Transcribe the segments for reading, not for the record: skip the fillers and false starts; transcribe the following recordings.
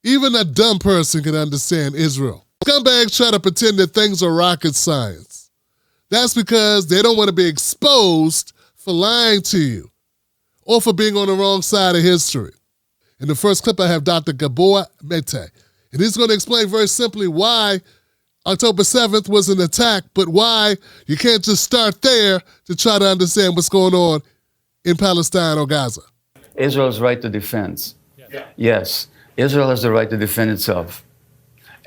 Even a dumb person can understand Israel. Scumbags try to pretend that things are rocket science. That's because they don't want to be exposed for lying to you or for being on the wrong side of history. In the first clip, I have Dr. Gabor Mete, and he's going to explain very simply why October 7th was an attack, but why you can't just start there to try to understand what's going on in Palestine or Gaza. Israel's right to defense. Yeah. Yes, Israel has the right to defend itself.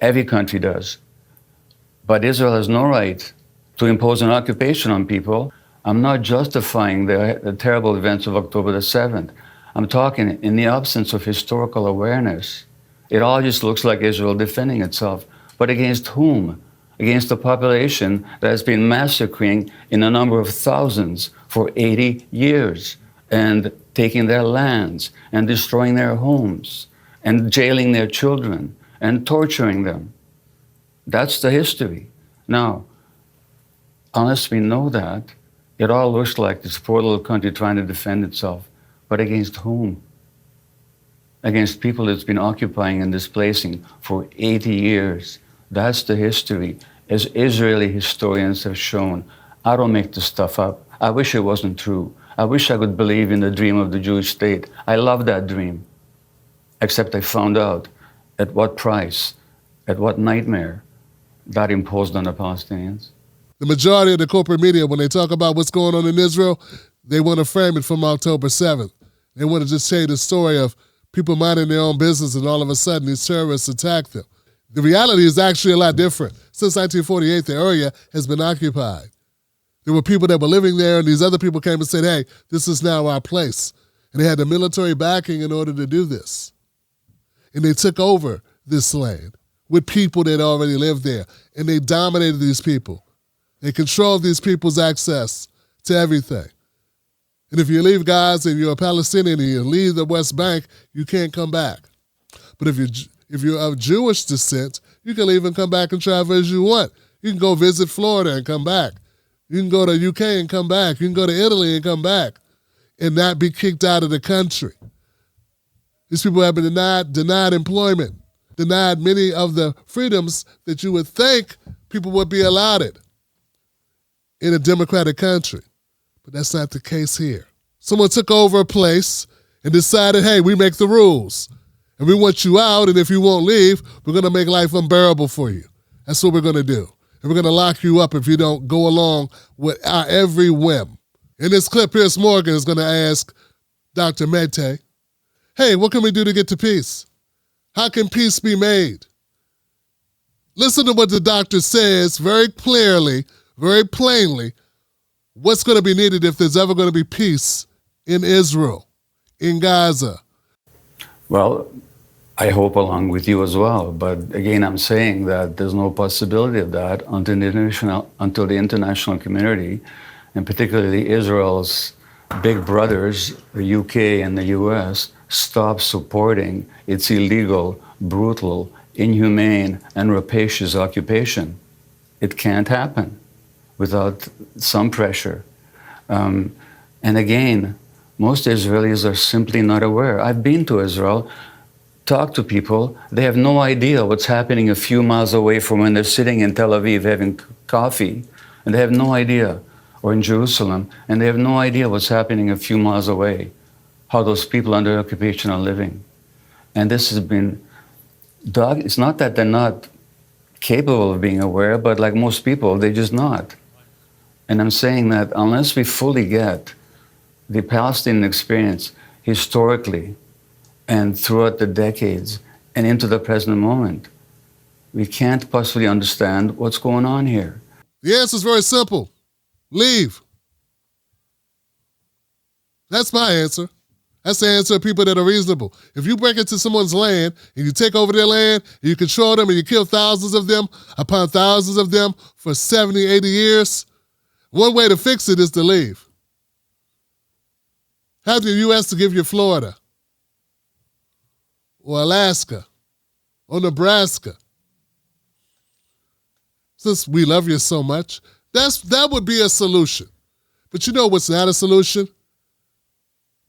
Every country does. But Israel has no right to impose an occupation on people. I'm not justifying the terrible events of October the 7th. I'm talking in the absence of historical awareness. It all just looks like Israel defending itself. But against whom? Against a population that has been massacring in a number of thousands for 80 years and taking their lands and destroying their homes and jailing their children and torturing them. That's the history. Now, unless we know that, it all looks like this poor little country trying to defend itself. But against whom? Against people it's been occupying and displacing for 80 years. That's the history, as Israeli historians have shown. I don't make this stuff up. I wish it wasn't true. I wish I could believe in the dream of the Jewish state. I love that dream. Except I found out at what price, at what nightmare that imposed on the Palestinians. The majority of the corporate media, when they talk about what's going on in Israel, they want to frame it from October 7th. They want to just say the story of people minding their own business and all of a sudden these terrorists attack them. The reality is actually a lot different. Since 1948, the area has been occupied. There were people that were living there, and these other people came and said, hey, this is now our place. And they had the military backing in order to do this. And they took over this land with people that already lived there. And they dominated these people. They controlled these people's access to everything. And if you leave Gaza and you're a Palestinian and you leave the West Bank, you can't come back. But if you're of Jewish descent, you can leave and come back and travel as you want. You can go visit Florida and come back. You can go to UK and come back. You can go to Italy and come back and not be kicked out of the country. These people have been denied employment, denied many of the freedoms that you would think people would be allotted in a democratic country. But that's not the case here. Someone took over a place and decided, hey, we make the rules. And we want you out, and if you won't leave, we're going to make life unbearable for you. That's what we're going to do. And we're going to lock you up if you don't go along with our every whim. In this clip, Piers Morgan is going to ask Dr. Mete, hey, what can we do to get to peace? How can peace be made? Listen to what the doctor says very clearly, very plainly, what's going to be needed if there's ever going to be peace in Israel, in Gaza. Well, I hope along with you as well. But again, I'm saying that there's no possibility of that until the international community, and particularly Israel's big brothers, the UK and the US, stop supporting its illegal, brutal, inhumane, and rapacious occupation. It can't happen without some pressure. And again, most Israelis are simply not aware. I've been to Israel, talked to people. They have no idea what's happening a few miles away from when they're sitting in Tel Aviv having coffee, and they have no idea, or in Jerusalem, and they have no idea what's happening a few miles away, how those people under occupation are living. And this has been, it's not that they're not capable of being aware, but like most people, they're just not. And I'm saying that unless we fully get the Palestinian experience historically and throughout the decades and into the present moment, we can't possibly understand what's going on here. The answer is very simple. Leave. That's my answer. That's the answer of people that are reasonable. If you break into someone's land and you take over their land and you control them and you kill thousands of them upon thousands of them for 70, 80 years, one way to fix it is to leave. Have the U.S. to give you Florida or Alaska or Nebraska. Since we love you so much, that would be a solution. But you know what's not a solution?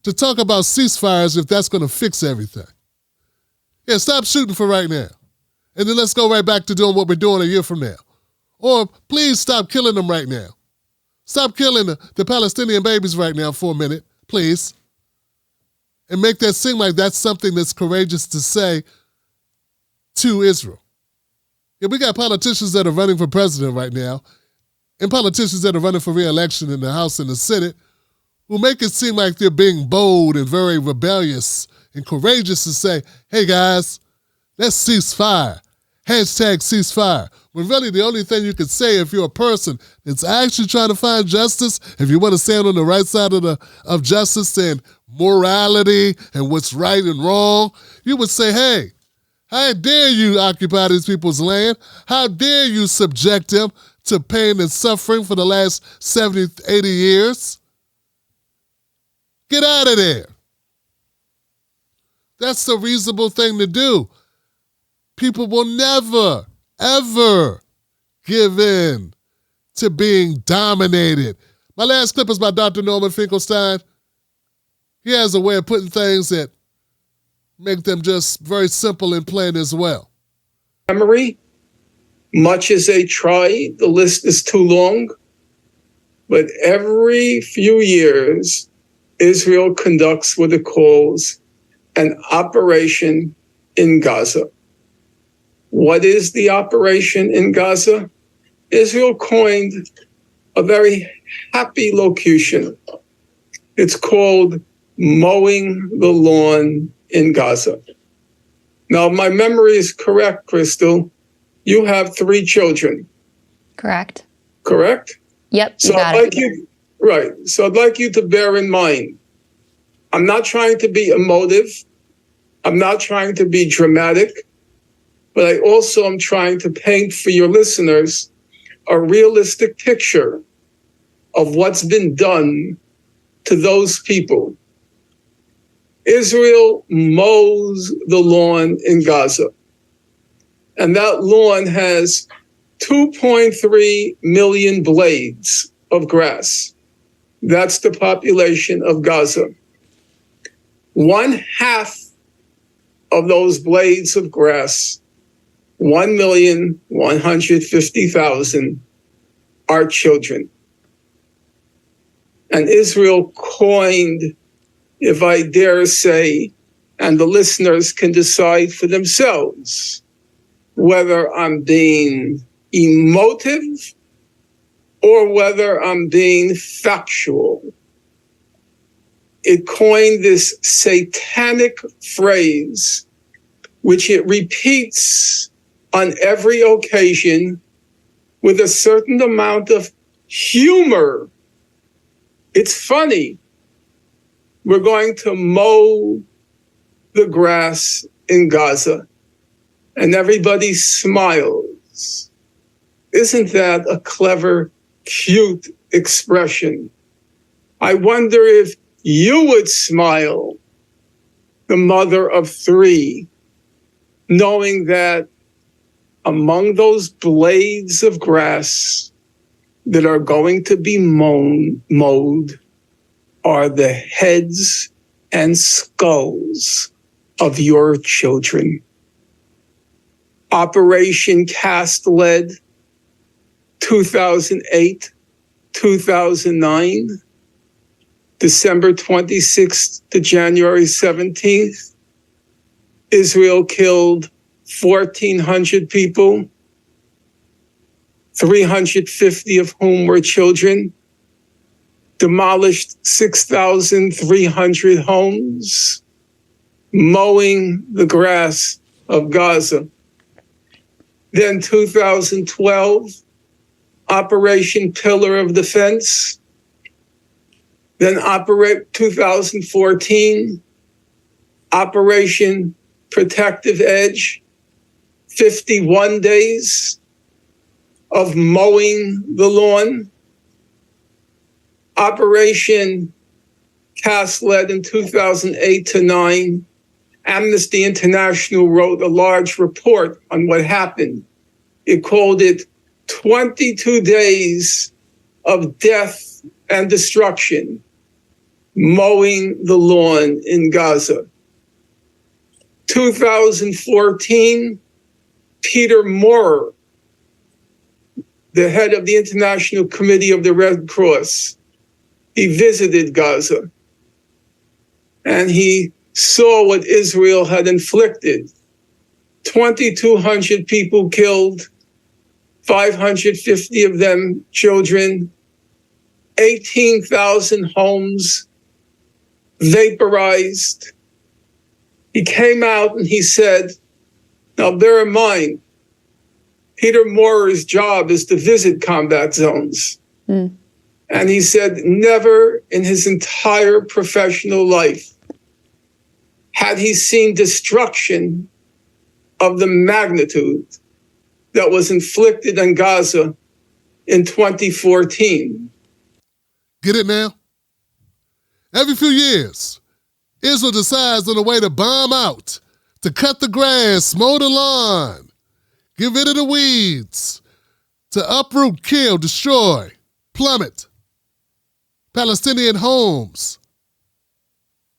To talk about ceasefires if that's going to fix everything. Yeah, stop shooting for right now. And then let's go right back to doing what we're doing a year from now. Or please stop killing them right now. Stop killing the Palestinian babies right now for a minute, please. And make that seem like that's something that's courageous to say to Israel. Yeah, we got politicians that are running for president right now, and politicians that are running for re-election in the House and the Senate, who make it seem like they're being bold and very rebellious and courageous to say, hey guys, let's cease fire. Hashtag cease fire. When really the only thing you can say if you're a person that's actually trying to find justice, if you want to stand on the right side of justice and morality and what's right and wrong, you would say, hey, how dare you occupy these people's land? How dare you subject them to pain and suffering for the last 70, 80 years? Get out of there. That's the reasonable thing to do. People will never, ever give in to being dominated. My last clip is by Dr. Norman Finkelstein. He has a way of putting things that make them just very simple and plain as well. Memory, much as they try, the list is too long. But every few years, Israel conducts what it calls an operation in Gaza. What is the operation in Gaza? Israel coined a very happy locution. It's called mowing the lawn in Gaza. Now, if my memory is correct, Crystal, you have 3 children. Correct. Correct? Yep. So I'd like you to bear in mind, I'm not trying to be emotive. I'm not trying to be dramatic, but I also am trying to paint for your listeners a realistic picture of what's been done to those people. Israel mows the lawn in Gaza, and that lawn has 2.3 million blades of grass. That's the population of Gaza. 1/2 of those blades of grass, 1,150,000, are children. And Israel coined, if I dare say, and the listeners can decide for themselves whether I'm being emotive or whether I'm being factual. It coined this satanic phrase, which it repeats on every occasion with a certain amount of humor. It's funny. We're going to mow the grass in Gaza, and everybody smiles. Isn't that a clever, cute expression? I wonder if you would smile, the mother of 3, knowing that among those blades of grass that are going to be mowed are the heads and skulls of your children. Operation Cast Lead, 2008, 2009, December 26th to January 17th, Israel killed 1,400 people, 350 of whom were children, demolished 6,300 homes, mowing the grass of Gaza. Then 2012, Operation Pillar of Defense. Then 2014, Operation Protective Edge, 51 days of mowing the lawn. Operation Cast Lead in 2008 to 9. Amnesty International wrote a large report on what happened. It called it 22 days of death and destruction, mowing the lawn in Gaza. 2014, Peter Maurer, the head of the International Committee of the Red Cross, he visited Gaza and he saw what Israel had inflicted. 2,200 people killed, 550 of them children, 18,000 homes vaporized. He came out and he said, now bear in mind, Peter Maurer's job is to visit combat zones. And he said never in his entire professional life had he seen destruction of the magnitude that was inflicted on Gaza in 2014. Get it now? Every few years, Israel decides on a way to bomb out, to cut the grass, mow the lawn, get rid of the weeds, to uproot, kill, destroy, plummet Palestinian homes,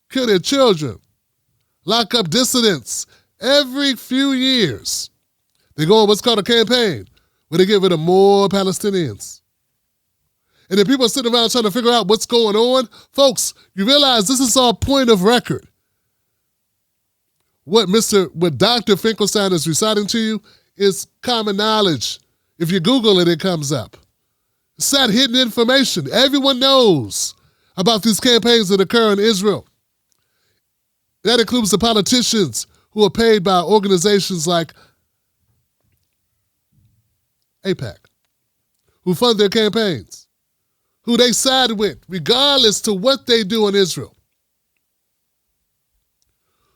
kill their children, lock up dissidents. Every few years, they go on what's called a campaign, where they get rid of more Palestinians. And then people are sitting around trying to figure out what's going on. Folks, you realize this is our point of record. What Dr. Finkelstein is reciting to you is common knowledge. If you Google it, it comes up. It's not hidden information. Everyone knows about these campaigns that occur in Israel. That includes the politicians who are paid by organizations like AIPAC, who fund their campaigns, who they side with, regardless to what they do in Israel,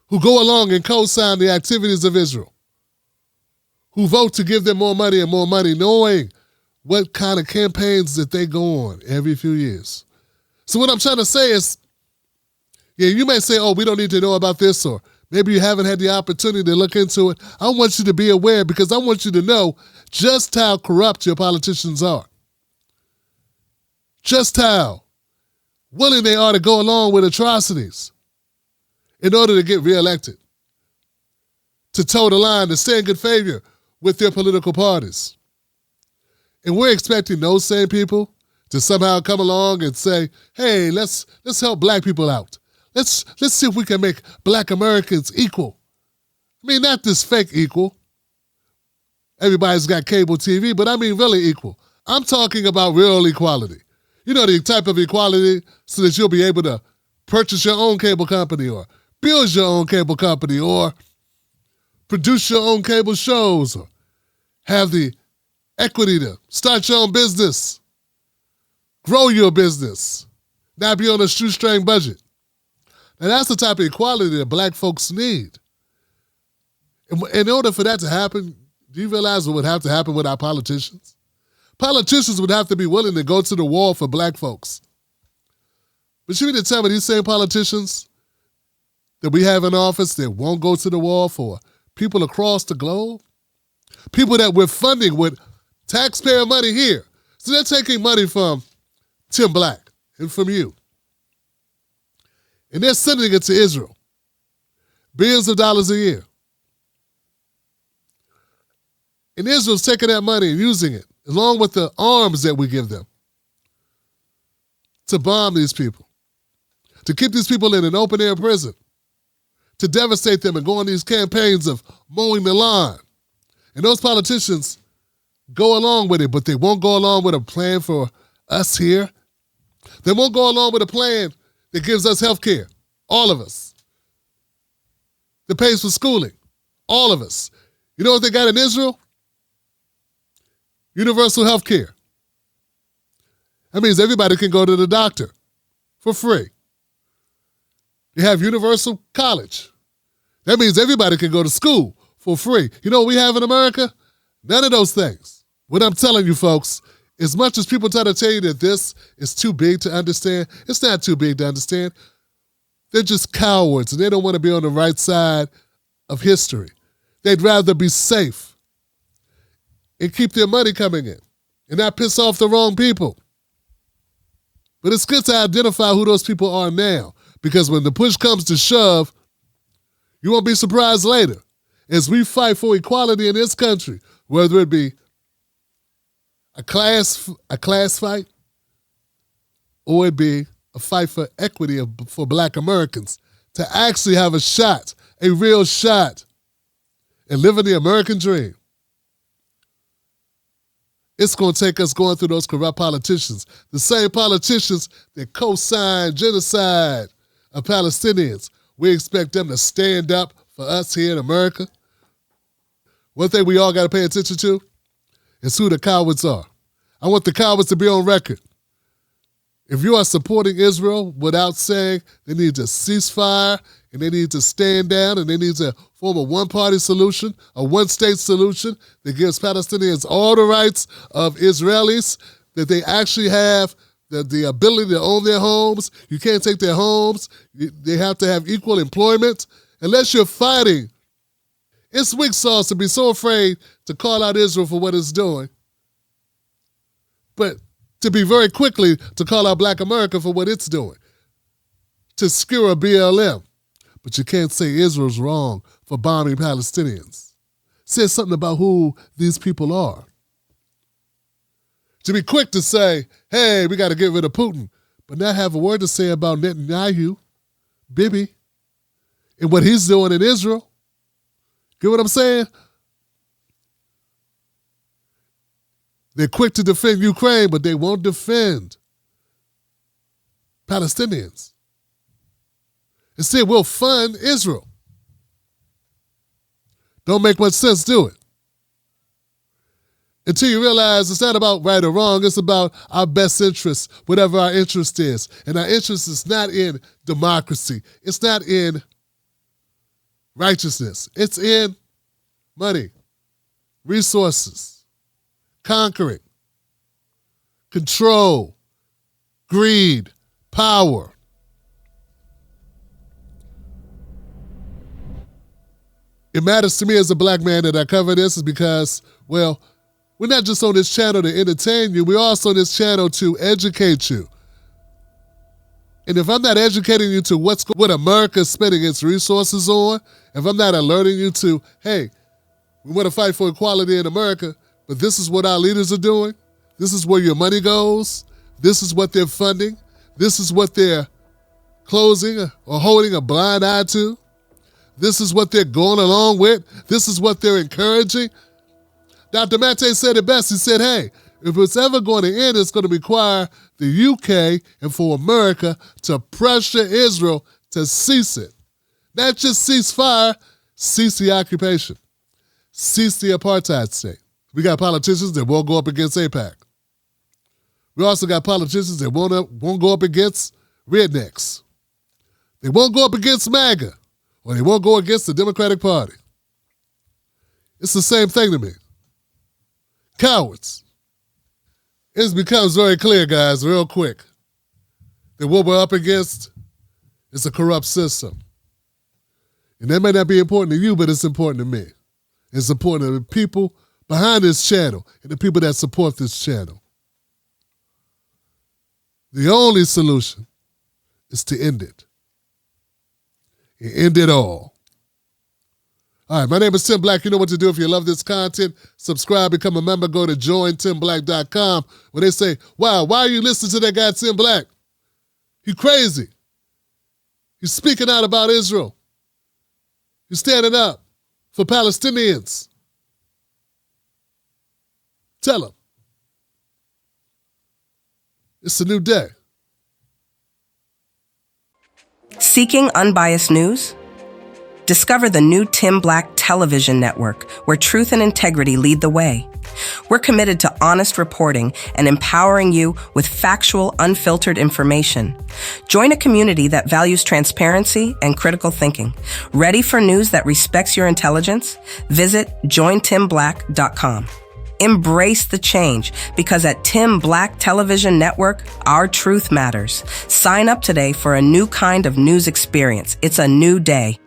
who go along and co-sign the activities of Israel, who vote to give them more money and more money, knowing what kind of campaigns that they go on every few years. So what I'm trying to say is, yeah, you may say, oh, we don't need to know about this, or maybe you haven't had the opportunity to look into it. I want you to be aware because I want you to know just how corrupt your politicians are. Just how willing they are to go along with atrocities in order to get reelected, to toe the line, to stay in good favor with their political parties. And we're expecting those same people to somehow come along and say, hey, let's help black people out. Let's see if we can make black Americans equal. I mean, not this fake equal. Everybody's got cable TV, but I mean really equal. I'm talking about real equality. You know, the type of equality so that you'll be able to purchase your own cable company or build your own cable company or produce your own cable shows or have the equity to start your own business, grow your business, not be on a shoestring budget. Now that's the type of equality that black folks need. In order for that to happen, do you realize what would have to happen with our politicians? Politicians would have to be willing to go to the wall for black folks. But you mean to tell me these same politicians that we have in office that won't go to the wall for people across the globe? People that we're funding with taxpayer money here. So they're taking money from Tim Black and from you. And they're sending it to Israel. Billions of dollars a year. And Israel's taking that money and using it, along with the arms that we give them, to bomb these people, to keep these people in an open-air prison, to devastate them and go on these campaigns of mowing the lawn. And those politicians go along with it, but they won't go along with a plan for us here. They won't go along with a plan that gives us health care, all of us. That pays for schooling, all of us. You know what they got in Israel? Universal health care. That means everybody can go to the doctor for free. They have universal college. That means everybody can go to school for free. You know what we have in America? None of those things. What I'm telling you, folks, as much as people try to tell you that this is too big to understand, it's not too big to understand. They're just cowards, and they don't want to be on the right side of history. They'd rather be safe and keep their money coming in and not piss off the wrong people. But it's good to identify who those people are now, because when the push comes to shove, You won't be surprised later as we fight for equality in this country, whether it be a class fight or it be a fight for equity for Black Americans to actually have a shot, a real shot at living the American dream. It's going to take us going through those corrupt politicians, the same politicians that co-signed genocide of Palestinians. We expect them to stand up for us here in America. One thing we all got to pay attention to is who the cowards are. I want the cowards to be on record. If you are supporting Israel without saying they need to cease fire and they need to stand down and they need to form a one-party solution, a one-state solution that gives Palestinians all the rights of Israelis, that they actually have the ability to own their homes. You can't take their homes. They have to have equal employment. Unless you're fighting, it's weak sauce to be so afraid to call out Israel for what it's doing, but to be very quickly to call out Black America for what it's doing, to skewer a BLM. But you can't say Israel's wrong for bombing Palestinians. It says something about who these people are. To be quick to say, hey, we got to get rid of Putin, but not have a word to say about Netanyahu, Bibi, and what he's doing in Israel. Get what I'm saying? They're quick to defend Ukraine, but they won't defend Palestinians. Instead, we'll fund Israel. Don't make much sense, do it. Until you realize it's not about right or wrong, it's about our best interest, whatever our interest is. And our interest is not in democracy. It's not in righteousness. It's in money, resources, conquering, control, greed, power. It matters to me as a Black man that I cover this is because, well, we're not just on this channel to entertain you, we're also on this channel to educate you. And if I'm not educating you to what America is spending its resources on, if I'm not alerting you to, hey, we want to fight for equality in America, but this is what our leaders are doing, this is where your money goes, this is what they're funding, this is what they're closing or holding a blind eye to, this is what they're going along with, this is what they're encouraging. Dr. Mate said it best. He said, hey, if it's ever going to end, it's going to require the UK and for America to pressure Israel to cease it. Not just cease fire, cease the occupation, cease the apartheid state. We got politicians that won't go up against AIPAC. We also got politicians that won't go up against rednecks. They won't go up against MAGA, or they won't go against the Democratic Party. It's the same thing to me. Cowards. It becomes very clear, guys, real quick, that what we're up against is a corrupt system. And that may not be important to you, but it's important to me. It's important to the people behind this channel and the people that support this channel. The only solution is to end it. And end it all. All right, my name is Tim Black. You know what to do if you love this content. Subscribe, become a member, go to jointimblack.com. When they say, wow, why are you listening to that guy Tim Black? He's crazy. He's speaking out about Israel. He's standing up for Palestinians. Tell him. It's a new day. Seeking unbiased news? Discover the new Tim Black television network, where truth and integrity lead the way. We're committed to honest reporting and empowering you with factual, unfiltered information. Join a community that values transparency and critical thinking. Ready for news that respects your intelligence? Visit jointimblack.com. Embrace the change, because at Tim Black Television Network, our truth matters. Sign up today for a new kind of news experience. It's a new day.